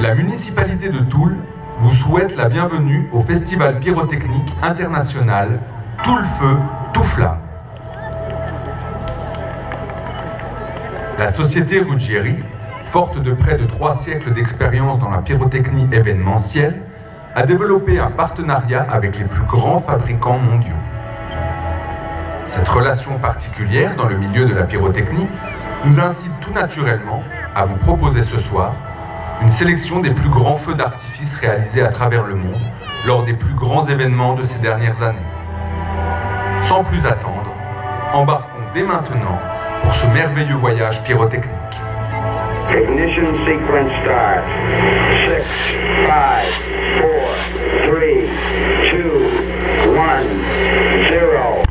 La municipalité de Toul vous souhaite la bienvenue au Festival pyrotechnique international Toul Feu, Tout Flamme. La société Ruggieri, forte de près de 3 siècles d'expérience dans la pyrotechnie événementielle, a développé un partenariat avec les plus grands fabricants mondiaux. Cette relation particulière dans le milieu de la pyrotechnie nous incite tout naturellement à vous proposer ce soir une sélection des plus grands feux d'artifice réalisés à travers le monde lors des plus grands événements de ces dernières années. Sans plus attendre, embarquons dès maintenant pour ce merveilleux voyage pyrotechnique. Ignition sequence start. 6, 5, 4, 3, 2, 1, 0.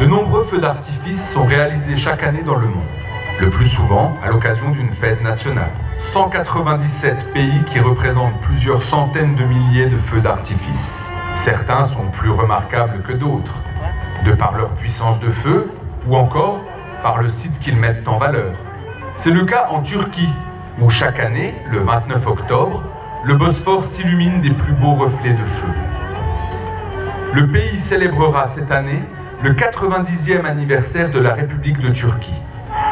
De nombreux feux d'artifice sont réalisés chaque année dans le monde, le plus souvent à l'occasion d'une fête nationale. 197 pays qui représentent plusieurs centaines de milliers de feux d'artifice. Certains sont plus remarquables que d'autres, de par leur puissance de feu ou encore par le site qu'ils mettent en valeur. C'est le cas en Turquie, où chaque année, le 29 octobre, le Bosphore s'illumine des plus beaux reflets de feu. Le pays célébrera cette année le 90e anniversaire de la République de Turquie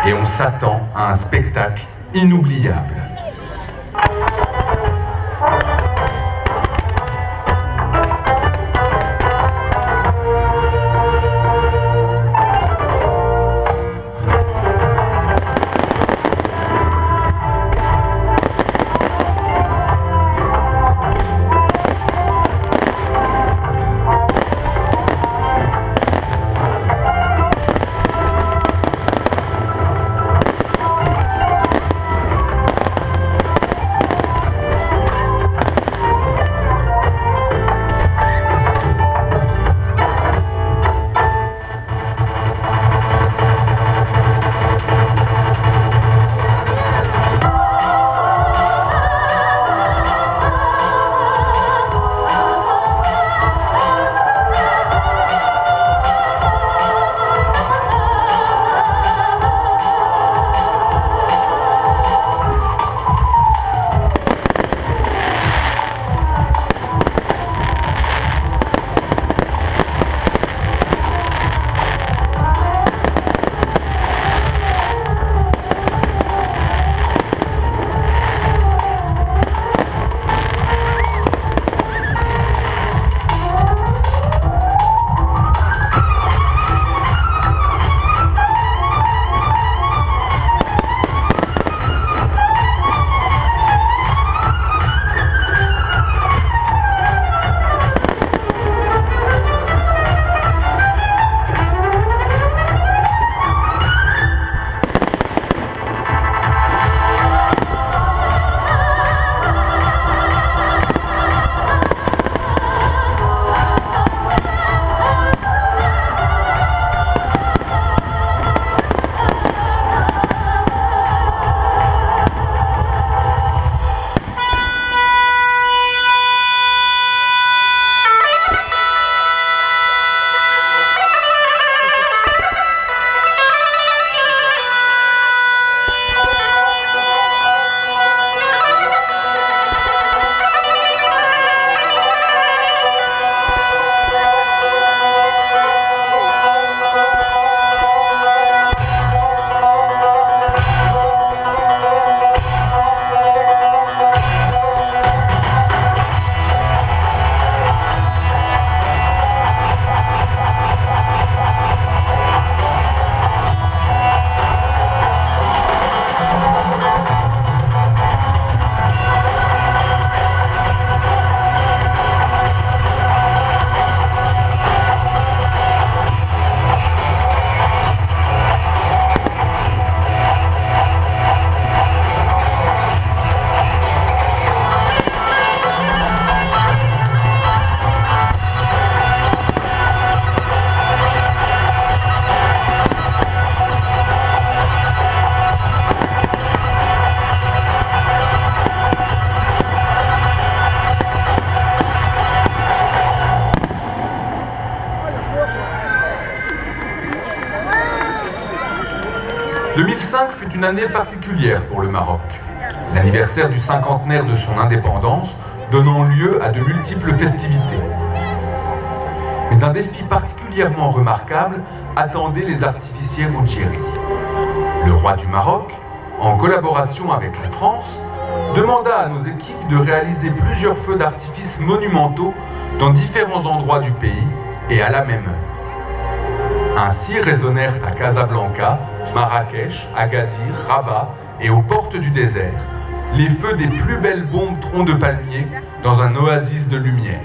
et on s'attend à un spectacle inoubliable. 2005 fut une année particulière pour le Maroc, l'anniversaire du cinquantenaire de son indépendance donnant lieu à de multiples festivités. Mais un défi particulièrement remarquable attendait les artificiers Ruggieri. Le roi du Maroc, en collaboration avec la France, demanda à nos équipes de réaliser plusieurs feux d'artifice monumentaux dans différents endroits du pays et à la même heure. Ainsi résonnèrent à Casablanca, Marrakech, Agadir, Rabat et aux portes du désert les feux des plus belles bombes troncs de palmier dans un oasis de lumière.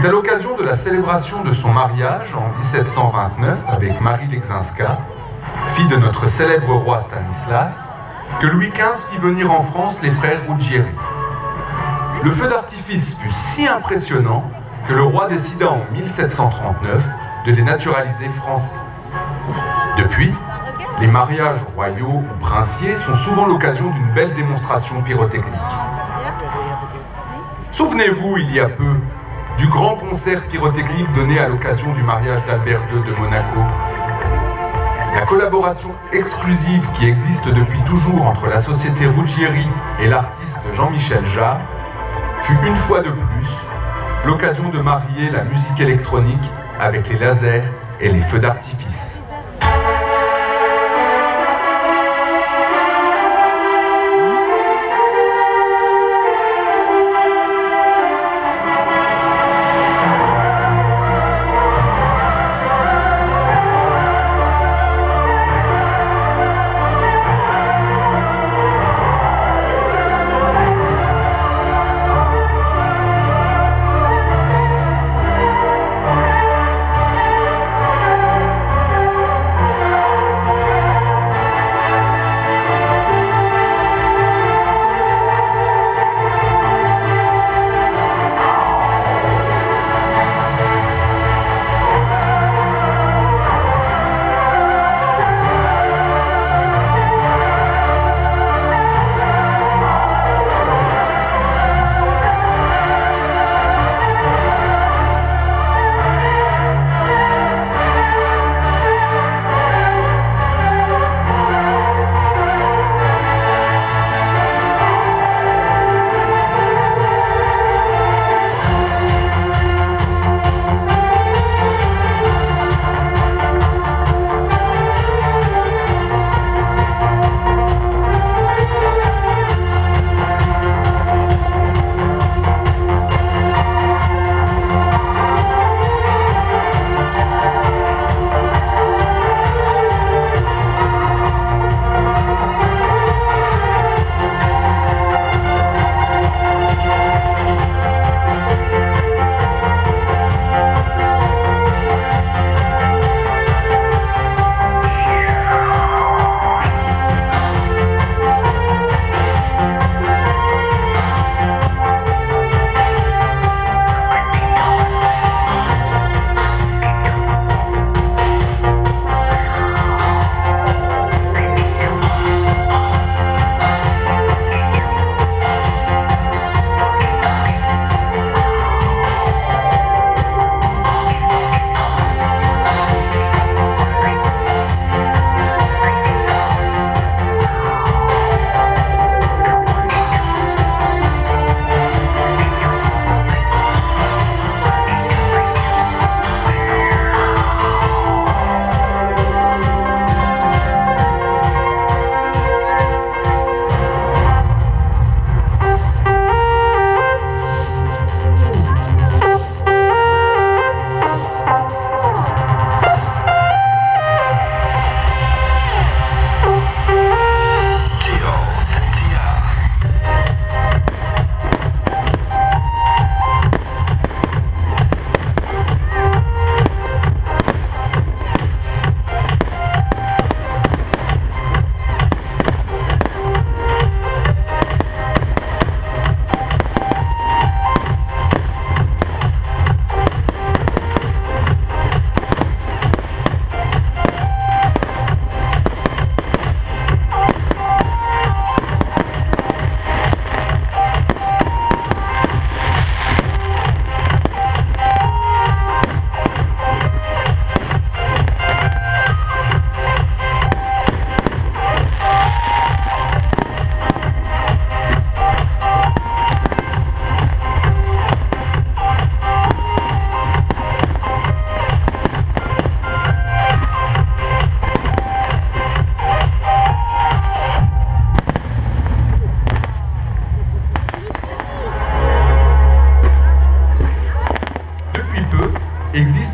C'est à l'occasion de la célébration de son mariage en 1729 avec Marie Lexinska, fille de notre célèbre roi Stanislas, que Louis XV fit venir en France les frères Ruggieri. Le feu d'artifice fut si impressionnant que le roi décida en 1739 de les naturaliser français. Depuis, les mariages royaux ou princiers sont souvent l'occasion d'une belle démonstration pyrotechnique. Souvenez-vous, il y a peu, du grand concert pyrotechnique donné à l'occasion du mariage d'Albert II de Monaco. La collaboration exclusive qui existe depuis toujours entre la société Ruggieri et l'artiste Jean-Michel Jarre fut une fois de plus l'occasion de marier la musique électronique avec les lasers et les feux d'artifice.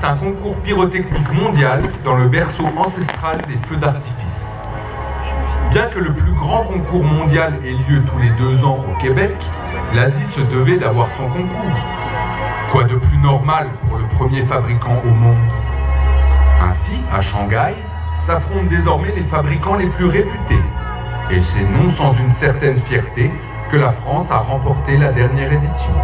existe un concours pyrotechnique mondial dans le berceau ancestral des feux d'artifice. Bien que le plus grand concours mondial ait lieu tous les 2 ans au Québec, l'Asie se devait d'avoir son concours. Quoi de plus normal pour le premier fabricant au monde? Ainsi, à Shanghai, s'affrontent désormais les fabricants les plus réputés. Et c'est non sans une certaine fierté que la France a remporté la dernière édition.